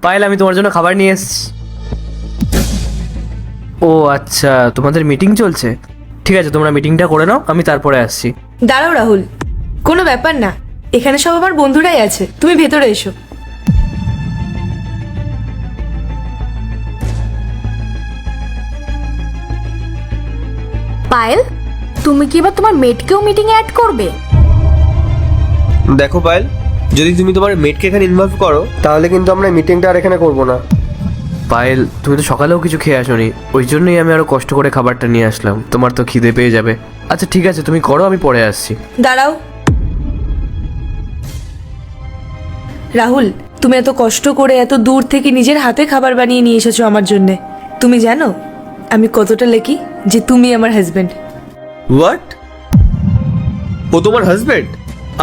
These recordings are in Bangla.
পায়েল, আমি তোমার জন্য খাবার নিয়ে এসেছি। ও আচ্ছা, তোমাদের মিটিং চলছে। ঠিক আছে, তোমরা মিটিংটা করে নাও, আমি তারপরে আসছি। দাঁড়াও রাহুল, কোনো ব্যাপার না, এখানে সব আমার বন্ধুরাই আছে, তুমি ভেতরে এসো। পায়েল, তুমি কি এবার তোমার মেটকেও মিটিং এ অ্যাড করবে? দেখো পায়েল, যদি তুমি তোমার মেটকে এখানে ইনভলভ করো তাহলে কিন্তু আমরা মিটিংটা আর এখানে করবো না। পায়েল, তুমি তো সকালেও কিছু খেয়ে আসোনি, ওই জন্যই আমি আরো কষ্ট করে খাবারটা নিয়ে আসলাম। তোমার তো খিদে পেয়ে যাবে। আচ্ছা ঠিক আছে, তুমি করো, আমি পরে আসছি। দাঁড়াও রাহুল, তুমি এত কষ্ট করে এত দূর থেকে নিজের হাতে খাবার বানিয়ে নিয়ে এসেছো আমার জন্যে। তুমি জানো আমি কতটা লেকি যে তুমি আমার হাজবেন্ড। হোয়াট? ও তোমার হাজবেন্ড?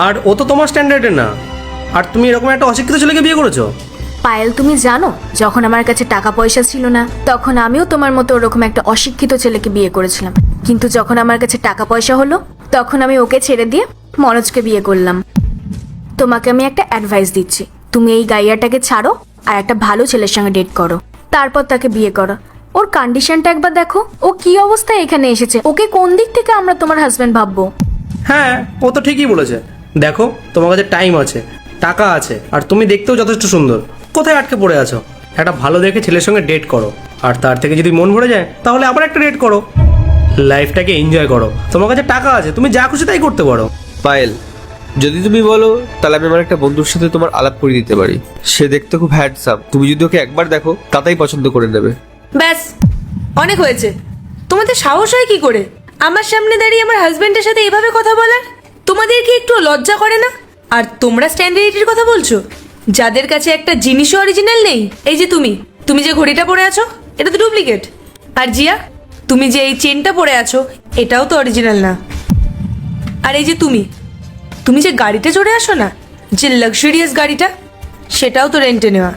আর ও তো তোমার স্ট্যান্ডার্ডের না, আর তুমি এরকম একটা অশিক্ষিত ছেলেকে বিয়ে করেছো। পায়েল, তুমি জানো যখন আমার কাছে টাকা পয়সা ছিল না তখন আমিও তোমার মতো ওরকম একটা অশিক্ষিত ছেলেকে বিয়ে করেছিলাম, কিন্তু যখন আমার কাছে টাকা পয়সা হলো তখন আমি ওকে ছেড়ে দিয়ে মনোজকে বিয়ে করলাম। তোমাকে আমি একটা অ্যাডভাইস দিচ্ছি, তুমি এই গাইয়াটাকে ছাড়ো আর একটা ভালো ছেলের সঙ্গে ডেট করো, তারপর তাকে বিয়ে করো। ওর কন্ডিশনটা একবার দেখো, ও কি অবস্থায় এখানে এসেছে, ওকে কোন দিক থেকে আমরা তোমার হাজবেন্ড ভাববো? হ্যাঁ, ও তো ঠিকই বলেছে। দেখো, তোমার কাছে টাইম আছে, টাকা আছে, আর তুমি দেখতেও যথেষ্ট সুন্দর। কোথায় আটকে পড়ে আছো? একটা ভালো দেখে ছেলের সঙ্গে ডেট করো, আর তার থেকে যদি মন ভরে যায় তাহলে আবার একটা ডেট করো। লাইফটাকে এনজয় করো, তোমার কাছে টাকা আছে, তুমি যা খুশি তাই করতে পারো। পায়েল, যদি তুমি বলো তাহলে আমি আমার একটা বন্ধুর সাথে তোমার আলাপ করে দিতে পারি। সে দেখতে খুব হ্যান্ডসাম, তুমি যদি ওকে একবার দেখো তাতেই পছন্দ করে নেবে। ব্যাস, অনেক হয়েছে। তোমাদের সাহস হয় কি করে আমার সামনে দাঁড়িয়ে আমার হাজবেন্ডের সাথে এভাবে কথা বলার? তোমাদের কি একটু লজ্জা করে না? আর তোমরা স্ট্যান্ডার্ডিটির কথা বলছো, যাদের কাছে একটা জিনিসও অরিজিনাল নেই। এই যে তুমি যে ঘড়িটা পরে আছো এটা তো ডুপ্লিকেট। আর জিয়া, তুমি যে এই চেনটা পরে আছো এটাও তো অরিজিনাল না। আর এই যে তুমি যে গাড়িতে চড়ে আসো না, যে লাক্সারিয়াস গাড়িটা, সেটাও তো রেন্টে নেওয়া।